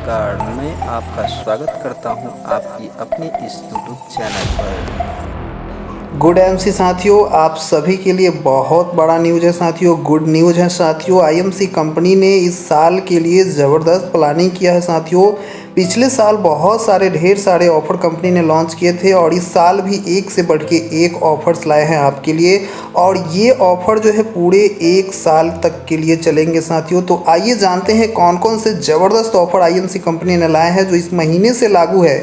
नमस्कार, मैं आपका स्वागत करता हूं आपकी अपने इस यूट्यूब चैनल पर। गुड एमसी साथियों, आप सभी के लिए बहुत बड़ा न्यूज़ है साथियों। गुड न्यूज़ है साथियों, आईएमसी कंपनी ने इस साल के लिए ज़बरदस्त प्लानिंग किया है साथियों। पिछले साल बहुत सारे ढेर सारे ऑफ़र कंपनी ने लॉन्च किए थे और इस साल भी एक से बढ़ के एक ऑफ़र्स लाए हैं आपके लिए। और ये ऑफ़र जो है पूरे एक साल तक के लिए चलेंगे साथियों। तो आइए जानते हैं कौन कौन से ज़बरदस्त ऑफ़र आईएमसी कंपनी ने लाए हैं जो इस महीने से लागू है।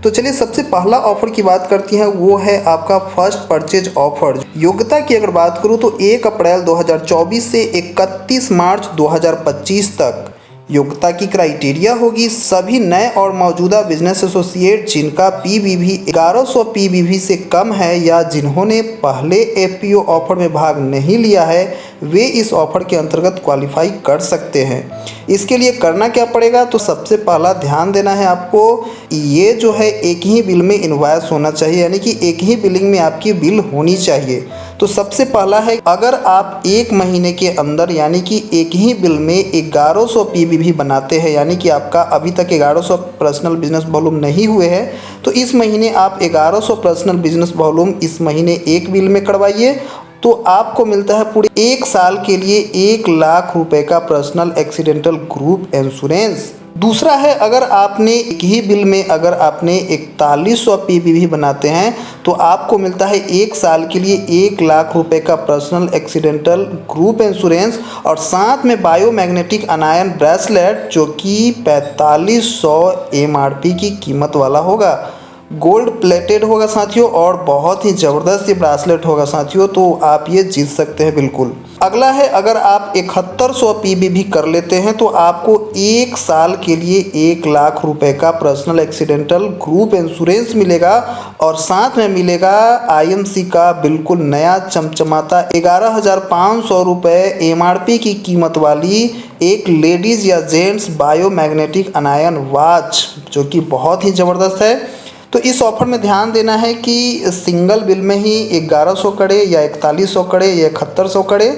तो चलिए सबसे पहला ऑफर की बात करती हैं, वो है आपका फर्स्ट परचेज ऑफर। योग्यता की अगर बात करूं तो 1 अप्रैल 2024 से 31 मार्च 2025 तक योग्यता की क्राइटेरिया होगी सभी नए और मौजूदा बिजनेस एसोसिएट जिनका पीबीवी 1100 पीबीवी से कम है या जिन्होंने पहले एफपीओ ऑफर में भाग नहीं लिया है, वे इस ऑफर के अंतर्गत क्वालिफाई कर सकते हैं। इसके लिए करना क्या पड़ेगा, तो सबसे पहला ध्यान देना है आपको, ये जो है एक ही बिल में इनवॉइस होना चाहिए, यानी कि एक ही बिलिंग में आपकी बिल होनी चाहिए। तो सबसे पहला है, अगर आप एक महीने के अंदर यानी कि एक ही बिल में 1100 पीबीवी बनाते हैं, यानी कि आपका अभी तक 1100 पर्सनल बिजनेस वॉल्यूम नहीं हुए हैं, तो इस महीने आप 1100 पर्सनल बिजनेस वॉल्यूम इस महीने एक बिल में करवाइए। तो आपको मिलता है पूरे एक साल के लिए 1,00,000 रुपए का पर्सनल एक्सीडेंटल ग्रुप इंश्योरेंस। दूसरा है, अगर आपने एक ही बिल में अगर आपने 4100 पीबीवी बनाते हैं तो आपको मिलता है एक साल के लिए 1,00,000 रुपए का पर्सनल एक्सीडेंटल ग्रुप इंश्योरेंस और साथ में बायोमैग्नेटिक अनायन ब्रेसलेट जो कि 4500 एमआरपी की कीमत वाला होगा। गोल्ड प्लेटेड होगा साथियों और बहुत ही ज़बरदस्त ये ब्रासलेट होगा साथियों, तो आप ये जीत सकते हैं बिल्कुल। अगला है, अगर आप 7100 पीबीवी कर लेते हैं तो आपको एक साल के लिए 1,00,000 रुपए का पर्सनल एक्सीडेंटल ग्रुप इंश्योरेंस मिलेगा और साथ में मिलेगा आईएमसी का बिल्कुल नया चमचमाता 11,500 रुपये एमआरपी की कीमत वाली एक लेडीज़ या जेंट्स बायोमैग्नेटिक अनायन वॉच जो कि बहुत ही ज़बरदस्त है। तो इस ऑफर में ध्यान देना है कि सिंगल बिल में ही 1100 कड़े या 4100 कड़े या 7100 कड़े।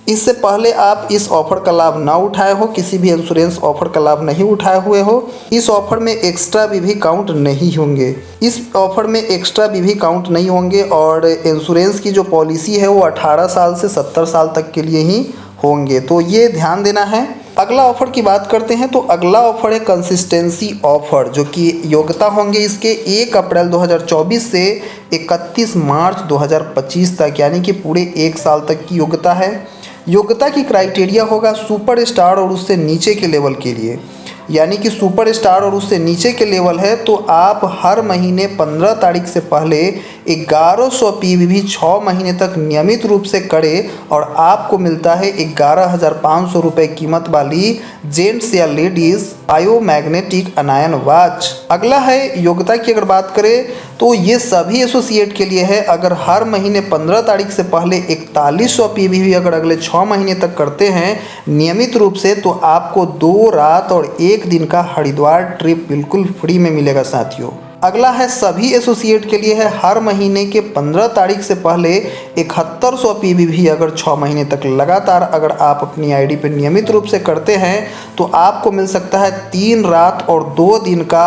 इससे पहले आप इस ऑफ़र का लाभ ना उठाए हो, किसी भी इंश्योरेंस ऑफ़र का लाभ नहीं उठाए हुए हो, इस ऑफ़र में एक्स्ट्रा भी काउंट नहीं होंगे। इस ऑफ़र में एक्स्ट्रा भी काउंट नहीं होंगे और इंश्योरेंस की जो पॉलिसी है वो 18 साल से 70 साल तक के लिए ही होंगे, तो ये ध्यान देना है। अगला ऑफर की बात करते हैं, तो अगला ऑफर है कंसिस्टेंसी ऑफर जो कि योग्यता होंगे इसके 1 अप्रैल 2024 से 31 मार्च 2025 तक, यानी कि पूरे एक साल तक की योग्यता है। योग्यता की क्राइटेरिया होगा सुपर स्टार और उससे नीचे के लेवल के लिए, यानी कि सुपर स्टार और उससे नीचे के लेवल है तो आप हर महीने 15 तारीख से पहले 1100 पीबीवी 6 महीने तक नियमित रूप से करें और आपको मिलता है 11,500 रुपये कीमत वाली जेंट्स या लेडीज़ बायोमैग्नेटिक अनायन वॉच। अगला है, योग्यता की अगर बात करें तो ये सभी एसोसिएट के लिए है। अगर हर महीने 15 तारीख से पहले 4100 पीबीवी अगर अगले 6 महीने तक करते हैं नियमित रूप से तो आपको 2 रात और 1 दिन का हरिद्वार ट्रिप बिल्कुल फ्री में मिलेगा साथियों। अगला है, सभी एसोसिएट के लिए है, हर महीने के 15 तारीख से पहले 7100 पीबीवी अगर 6 महीने तक लगातार अगर आप अपनी आईडी पे नियमित रूप से करते हैं तो आपको मिल सकता है 3 रात और 2 दिन का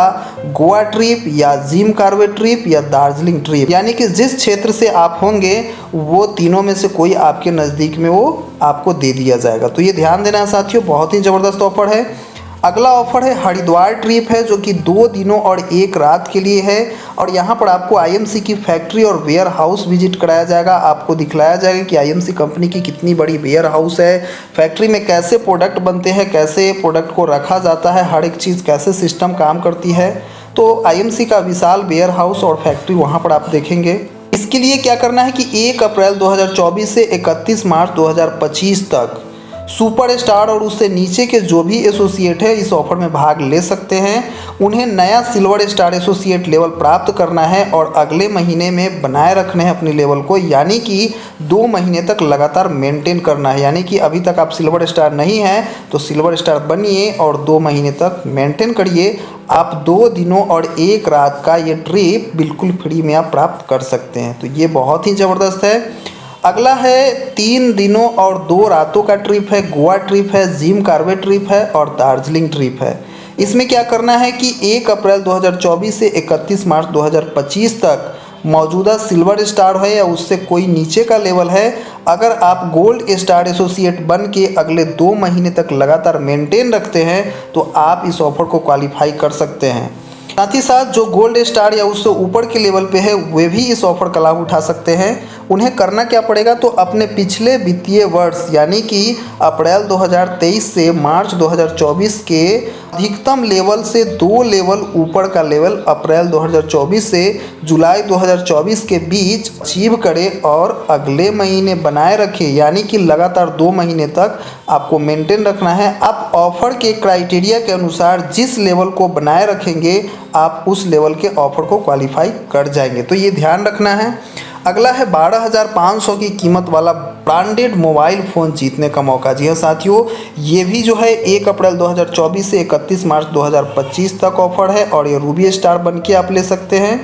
गोवा ट्रिप या जिम कार्वे ट्रिप या दार्जिलिंग ट्रिप, यानी कि जिस क्षेत्र से आप होंगे वो तीनों में से कोई आपके नज़दीक में वो आपको दे दिया जाएगा। तो ये ध्यान देना है साथियों, बहुत ही ज़बरदस्त ऑफर है। अगला ऑफर है हरिद्वार ट्रिप है जो कि 2 दिनों और 1 रात के लिए है और यहाँ पर आपको आईएमसी की फैक्ट्री और वेयर हाउस विजिट कराया जाएगा। आपको दिखलाया जाएगा कि आईएमसी कंपनी की कितनी बड़ी वेयर हाउस है, फैक्ट्री में कैसे प्रोडक्ट बनते हैं, कैसे प्रोडक्ट को रखा जाता है, हर एक चीज़ कैसे सिस्टम काम करती है। तो आईएमसी का विशाल वेयर हाउस और फैक्ट्री वहाँ पर आप देखेंगे। इसके लिए क्या करना है कि 1 अप्रैल 2024 से 31 मार्च 2025 तक सुपर स्टार और उससे नीचे के जो भी एसोसिएट है इस ऑफर में भाग ले सकते हैं। उन्हें नया सिल्वर स्टार एसोसिएट लेवल प्राप्त करना है और अगले महीने में बनाए रखने हैं अपने लेवल को, यानी कि 2 महीने तक लगातार मेंटेन करना है। यानी कि अभी तक आप सिल्वर स्टार नहीं हैं तो सिल्वर स्टार बनिए और 2 महीने तक मेंटेन करिए। आप 2 दिनों और 1 रात का ये ट्रिप बिल्कुल फ्री में आप प्राप्त कर सकते हैं, तो ये बहुत ही ज़बरदस्त है। अगला है 3 दिनों और 2 रातों का ट्रिप है, गोवा ट्रिप है, जिम कार्वे ट्रिप है और दार्जिलिंग ट्रिप है। इसमें क्या करना है कि 1 अप्रैल 2024 से 31 मार्च 2025 तक मौजूदा सिल्वर स्टार है या उससे कोई नीचे का लेवल है, अगर आप गोल्ड स्टार एसोसिएट बन के अगले 2 महीने तक लगातार मेंटेन रखते हैं तो आप इस ऑफर को क्वालिफाई कर सकते हैं। साथ ही साथ जो गोल्ड स्टार या उससे ऊपर के लेवल पे है वे भी इस ऑफर का लाभ उठा सकते हैं। उन्हें करना क्या पड़ेगा, तो अपने पिछले वित्तीय वर्ष यानी कि अप्रैल 2023 से मार्च 2024 के अधिकतम लेवल से 2 लेवल ऊपर का लेवल अप्रैल 2024 से जुलाई 2024 के बीच अचीव करें और अगले महीने बनाए रखें, यानी कि लगातार 2 महीने तक आपको मेंटेन रखना है। आप ऑफर के क्राइटेरिया के अनुसार जिस लेवल को बनाए रखेंगे आप उस लेवल के ऑफर को क्वालिफाई कर जाएंगे, तो ये ध्यान रखना है। अगला है 12,500 की कीमत वाला ब्रांडेड मोबाइल फ़ोन जीतने का मौका। जी हाँ साथियों, ये भी जो है 1 अप्रैल 2024 से 31 मार्च 2025 तक ऑफर है और ये रूबी स्टार बन के आप ले सकते हैं।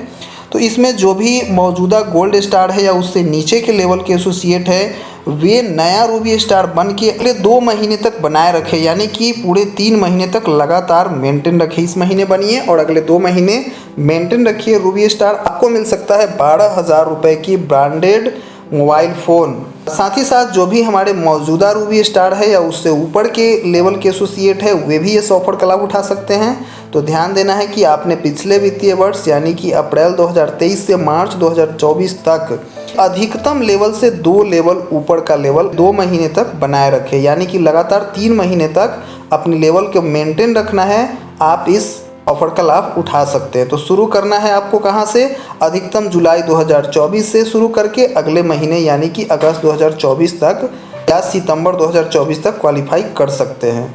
तो इसमें जो भी मौजूदा गोल्ड स्टार है या उससे नीचे के लेवल के एसोसिएट है वे नया रूबी स्टार बन के अगले 2 महीने तक बनाए रखे, यानी कि पूरे 3 महीने तक लगातार मेंटेन रखे। इस महीने बनिए और अगले 2 महीने मेंटेन रखिए रूबी स्टार। आपको मिल सकता है 12,000 रुपये की ब्रांडेड मोबाइल फ़ोन। साथ ही साथ जो भी हमारे मौजूदा रूबी स्टार है या उससे ऊपर के लेवल के एसोसिएट है वे भी इस ऑफर का लाभ उठा सकते हैं। तो ध्यान देना है कि आपने पिछले वित्तीय वर्ष यानी कि अप्रैल 2023 से मार्च 2024 तक अधिकतम लेवल से 2 लेवल ऊपर का लेवल 2 महीने तक बनाए रखे, यानी कि लगातार 3 महीने तक अपने लेवल को मेंटेन रखना है। आप इस ऑफर का लाभ उठा सकते हैं। तो शुरू करना है आपको कहाँ से, अधिकतम जुलाई 2024 से शुरू करके अगले महीने यानी कि अगस्त 2024 तक या सितंबर 2024 तक क्वालिफाई कर सकते हैं।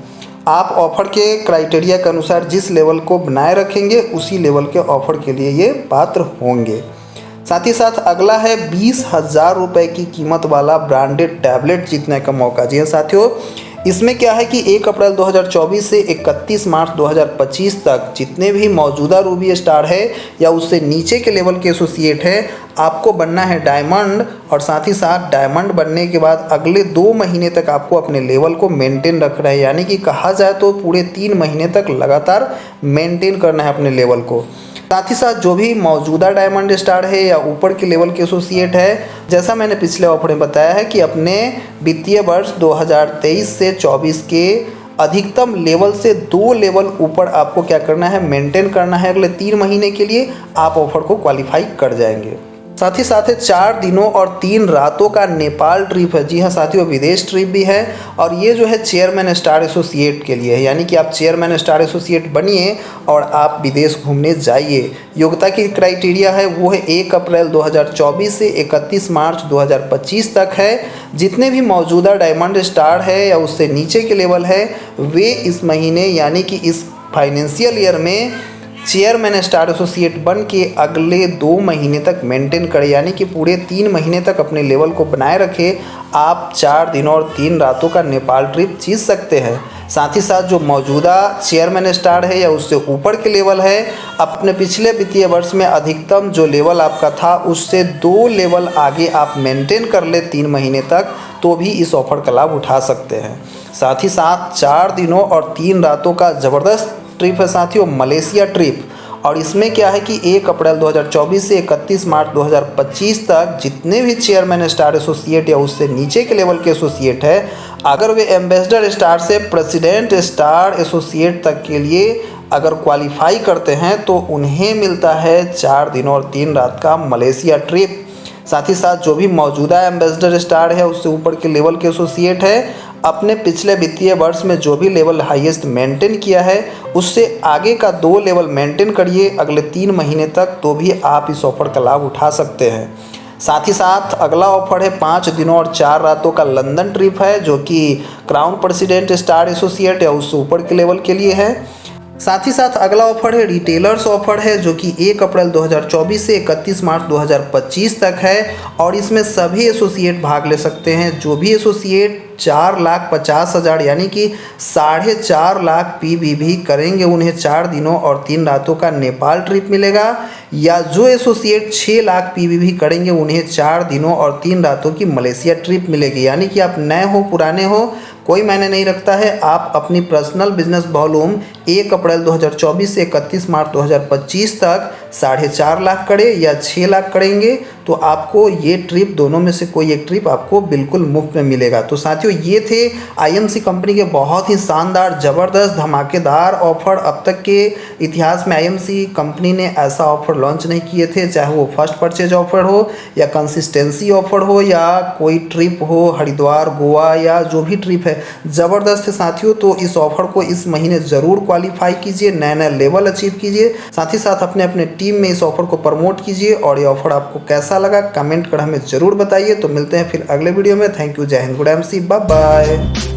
आप ऑफर के क्राइटेरिया के अनुसार जिस लेवल को बनाए रखेंगे उसी लेवल के ऑफर के लिए ये पात्र होंगे। साथ ही साथ अगला है 20,000 रुपये की कीमत वाला ब्रांडेड टैबलेट जीतने का मौका। जी हाँ साथियों, इसमें क्या है कि 1 अप्रैल 2024 से 31 मार्च 2025 तक जितने भी मौजूदा रूबी स्टार है या उससे नीचे के लेवल के एसोसिएट है आपको बनना है डायमंड, और साथ ही साथ डायमंड बनने के बाद अगले 2 महीने तक आपको अपने लेवल को मेंटेन रखना है, यानी कि कहा जाए तो पूरे 3 महीने तक लगातार मेंटेन करना है अपने लेवल को। साथ ही साथ जो भी मौजूदा डायमंड स्टार है या ऊपर के लेवल के एसोसिएट है, जैसा मैंने पिछले ऑफर में बताया है कि अपने वित्तीय वर्ष 2023 से 24 के अधिकतम लेवल से 2 लेवल ऊपर आपको क्या करना है, मेंटेन करना है। अगले 3 महीने के लिए आप ऑफर को क्वालिफाई कर जाएंगे। साथ ही साथ 4 दिनों और 3 रातों का नेपाल ट्रिप है। जी हाँ साथियों, विदेश ट्रिप भी है और ये जो है चेयरमैन स्टार एसोसिएट के लिए है, यानी कि आप चेयरमैन स्टार एसोसिएट बनिए और आप विदेश घूमने जाइए। योग्यता की क्राइटेरिया है वो है 1 अप्रैल 2024 से 31 मार्च 2025 तक है। जितने भी मौजूदा डायमंड स्टार है या उससे नीचे के लेवल है वे इस महीने यानी कि इस फाइनेंशियल ईयर में चेयरमैन स्टार एसोसिएट बन के अगले 2 महीने तक मेंटेन करें, यानी कि पूरे 3 महीने तक अपने लेवल को बनाए रखें। आप 4 दिनों और 3 रातों का नेपाल ट्रिप जीत सकते हैं। साथ ही साथ जो मौजूदा चेयरमैन स्टार है या उससे ऊपर के लेवल है, अपने पिछले वित्तीय वर्ष में अधिकतम जो लेवल आपका था उससे 2 लेवल आगे आप मेंटेन कर ले 3 महीने तक, तो भी इस ऑफर का लाभ उठा सकते हैं। साथ ही साथ 4 दिनों और 3 रातों का ज़बरदस्त ट्रिप है साथियों, मलेशिया ट्रिप। और इसमें क्या है कि 1 अप्रैल 2024 से 31 मार्च 2025 तक जितने भी चेयरमैन स्टार एसोसिएट या उससे नीचे के लेवल के एसोसिएट है, अगर वे एम्बेसडर स्टार से प्रेसिडेंट स्टार एसोसिएट तक के लिए अगर क्वालिफाई करते हैं तो उन्हें मिलता है 4 दिनों और 3 रात का मलेशिया ट्रिप। साथ ही साथ जो भी मौजूदा एम्बेसडर स्टार है उससे ऊपर के लेवल के एसोसिएट है, अपने पिछले वित्तीय वर्ष में जो भी लेवल हाईएस्ट मेंटेन किया है उससे आगे का 2 लेवल मेंटेन करिए अगले 3 महीने तक, तो भी आप इस ऑफर का लाभ उठा सकते हैं। साथ ही साथ अगला ऑफर है 5 दिनों और 4 रातों का लंदन ट्रिप है, जो कि क्राउन प्रेसिडेंट स्टार एसोसिएट या उससे ऊपर के लेवल के लिए है। साथ ही साथ अगला ऑफर है रिटेलर्स ऑफर है, जो कि 1 अप्रैल 2024 से 31 मार्च 2025 तक है और इसमें सभी एसोसिएट भाग ले सकते हैं। जो भी एसोसिएट 4,50,000 यानी कि 4.5 लाख PBV करेंगे उन्हें 4 दिनों और 3 रातों का नेपाल ट्रिप मिलेगा, या जो एसोसिएट 6 लाख PBV करेंगे उन्हें 4 दिनों और 3 रातों की मलेशिया ट्रिप मिलेगी। यानी कि आप नए हो पुराने हो कोई मायने नहीं रखता है, आप अपनी पर्सनल बिजनेस वॉल्यूम 1 अप्रैल 2024 से 31 मार्च 2025 तक 4.5 लाख करें या 6 लाख करेंगे तो आपको ये ट्रिप दोनों में से कोई एक ट्रिप आपको बिल्कुल मुफ्त में मिलेगा। तो साथियों ये थे IMC कंपनी के बहुत ही शानदार ज़बरदस्त धमाकेदार ऑफर। अब तक के इतिहास में IMC कंपनी ने ऐसा ऑफर लॉन्च नहीं किए थे, चाहे वो फर्स्ट परचेज ऑफर हो या कंसिस्टेंसी ऑफर हो या कोई ट्रिप हो हरिद्वार गोवा या जो भी ट्रिप है, ज़बरदस्त है साथियों। तो इस ऑफर को इस महीने ज़रूर क्वालिफाई कीजिए, नया नया लेवल अचीव कीजिए, साथ ही साथ अपने अपने टीम में इस ऑफर को प्रमोट कीजिए। और ये ऑफर आपको कैसा लगा कमेंट कर हमें ज़रूर बताइए। तो मिलते हैं फिर अगले वीडियो में। Thank you, Jai Hind, good MC, bye bye.